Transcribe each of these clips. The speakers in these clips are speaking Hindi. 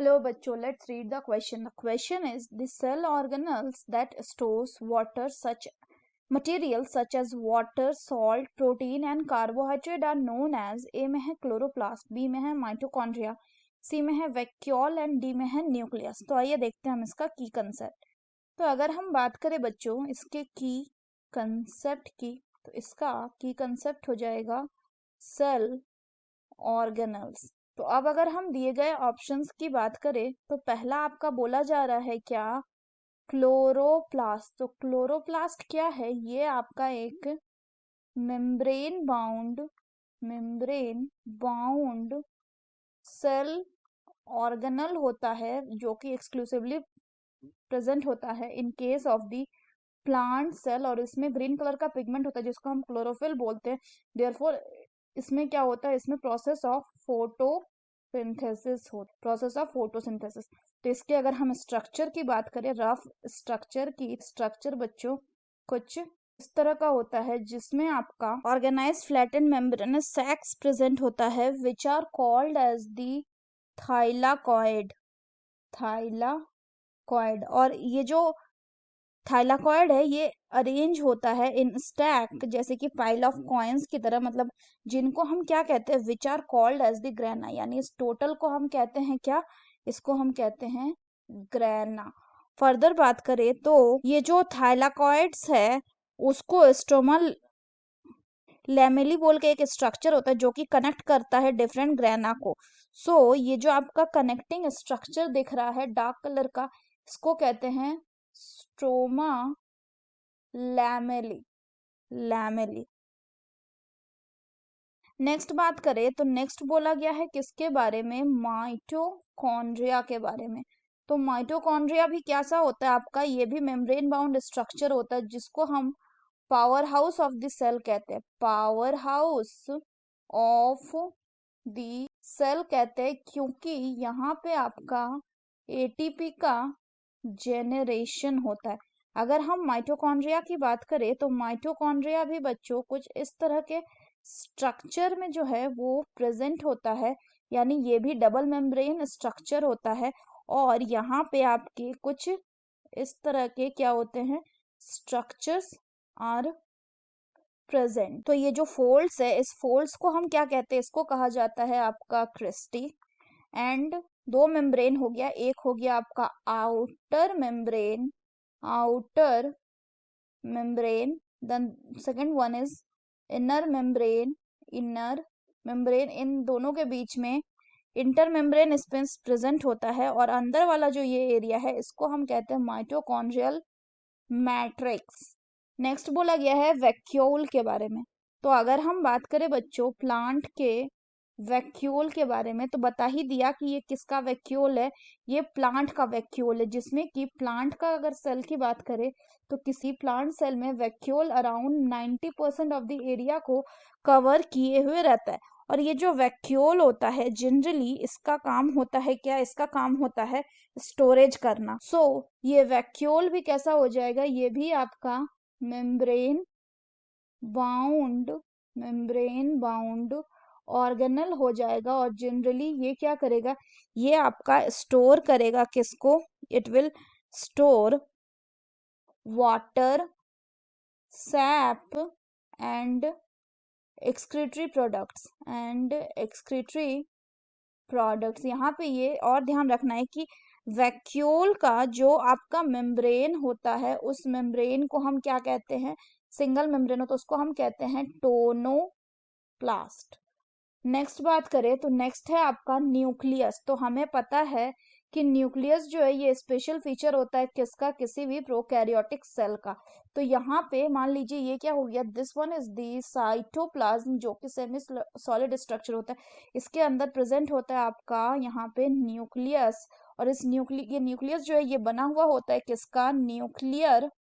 Hello bachcho, let's read the question. The question is, the cell organelles that stores water such materials such as water, salt, protein and carbohydrate are known as A में है क्लोरोप्लास्ट, B में है माइटोकॉन्ड्रिया, C में है वैक्यूल एंड D में है न्यूक्लियस। तो आइए देखते हैं हम इसका की कंसेप्ट। तो अगर हम बात करें बच्चों इसके की कंसेप्ट की, तो इसका की कंसेप्ट हो जाएगा सेल ऑर्गेनल्स। तो अब अगर हम दिए गए ऑप्शंस की बात करें तो पहला आपका बोला जा रहा है क्या, क्लोरोप्लास्ट। तो क्लोरोप्लास्ट क्या है, ये आपका एक मेम्ब्रेन बाउंड सेल ऑर्गेनल होता है जो कि एक्सक्लूसिवली प्रेजेंट होता है in case of the plant cell, और इसमें ग्रीन कलर का पिगमेंट होता है जिसको हम क्लोरोफिल बोलते हैं। देयरफॉर इसमें क्या होता है, इसमें प्रोसेस ऑफ फोटोसिंथेसिस। तो इसके अगर हम स्ट्रक्चर की बात करें, रफ स्ट्रक्चर बच्चों कुछ इस तरह का होता है जिसमें आपका organized flattened membranous sacs present होता है which are called as the thylakoid. और ये जो थाइलाकॉइड है ये अरेंज होता है इन स्टैक, जैसे कि पाइल ऑफ कॉइन्स की तरह, मतलब जिनको हम क्या कहते हैं, which are called as the grana. यानी इस टोटल को हम कहते हैं क्या, इसको हम कहते हैं ग्रेना। फर्दर बात करें तो ये जो थाइलाकॉइड्स है उसको स्ट्रोमा लैमेली बोल के एक स्ट्रक्चर होता है जो कि कनेक्ट करता है डिफरेंट ग्रेना को। सो ये जो आपका कनेक्टिंग स्ट्रक्चर दिख रहा है डार्क कलर का, इसको कहते हैं स्ट्रोमा लैमेली। नेक्स्ट बात करें तो नेक्स्ट बोला गया है किसके बारे में, माइटोकॉन्ड्रिया के बारे में। तो माइटोकॉन्ड्रिया भी कैसा होता है आपका, ये भी मेम्ब्रेन बाउंड स्ट्रक्चर होता है जिसको हम power house of the cell कहते हैं। Power house of the cell कहते हैं क्योंकि यहाँ पे आपका एटीपी का जेनरेशन होता है। अगर हम माइटोकॉन्ड्रिया की बात करें तो माइटोकॉन्ड्रिया भी बच्चों कुछ इस तरह के स्ट्रक्चर में जो है वो प्रेजेंट होता है, यानी ये भी डबल मेम्ब्रेन स्ट्रक्चर होता है। और यहाँ पे आपके कुछ इस तरह के क्या होते हैं, स्ट्रक्चर्स आर प्रेजेंट। तो ये जो फोल्ड्स है, इस फोल्ड्स को हम क्या कहते हैं, इसको कहा जाता है आपका क्रिस्टी। एंड दो मेम्ब्रेन हो गया, एक हो गया आपका outer membrane, then second one is inner membrane. इन दोनों के बीच में इंटर मेम्ब्रेन स्पेस प्रेजेंट होता है, और अंदर वाला जो ये एरिया है इसको हम कहते हैं माइटोकॉन्ड्रियल मैट्रिक्स। नेक्स्ट बोला गया है वैक्यूल के बारे में। तो अगर हम बात करें बच्चों प्लांट के वैक्यूल के बारे में, तो बता ही दिया कि ये किसका वैक्यूल है, ये प्लांट का वैक्यूल है, जिसमें कि प्लांट का अगर सेल की बात करें तो किसी प्लांट सेल में vacuole around 90% of the area को कवर किए हुए रहता है। और ये जो वैक्यूल होता है जनरली इसका काम होता है क्या, इसका काम होता है स्टोरेज करना। सो ये वैक्यूल भी कैसा हो जाएगा, ये भी आपका मेम्ब्रेन बाउंड ऑर्गेनल हो जाएगा। और जनरली ये क्या करेगा, ये आपका स्टोर करेगा किसको, it will store water, SAP and excretory products. यहाँ पे ये और ध्यान रखना है कि वैक्यूल का जो आपका मेम्ब्रेन होता है उस मेम्ब्रेन को हम क्या कहते हैं, सिंगल मेम्ब्रेन हो तो उसको हम कहते हैं टोनोप्लास्ट। नेक्स्ट बात करें तो नेक्स्ट है आपका न्यूक्लियस। तो हमें पता है कि न्यूक्लियस जो है ये स्पेशल फीचर होता है किसका, किसी भी प्रोकैरियोटिक सेल का। तो यहाँ पे मान लीजिए ये क्या हो गया, this one is the cytoplasm जो कि सेमी सॉलिड स्ट्रक्चर होता है, इसके अंदर प्रेजेंट होता है आपका यहाँ पे न्यूक्लियस। और इस न्यूक्लियस जो है ये बना हुआ होता है किसका, न्यूक्लियर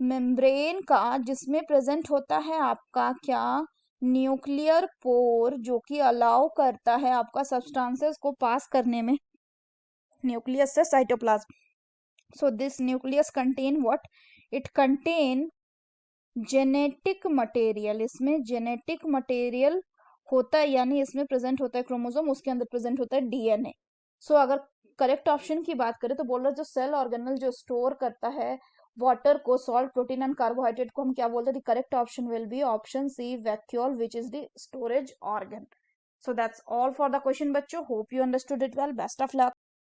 मेम्ब्रेन का, जिसमें प्रेजेंट होता है आपका क्या, न्यूक्लियर पोर, जो कि अलाउ करता है आपका सब्सटेंसेस को पास करने में न्यूक्लियस से cytoplasm. So this nucleus contain what, it contain genetic material. इसमें जेनेटिक मटेरियल होता है, यानी इसमें प्रेजेंट होता है क्रोमोसोम, उसके अंदर प्रेजेंट होता है डीएनए। सो अगर करेक्ट ऑप्शन की बात करें तो बोल रहा है जो सेल ऑर्गेनल जो स्टोर करता है वाटर को, सॉल्ट, प्रोटीन एंड कार्बोहाइड्रेट को हम क्या बोलते हैं? The correct option will be option C, vacuole, which is the storage organ. So that's all for the question बच्चों. Hope you understood it well. Best of luck.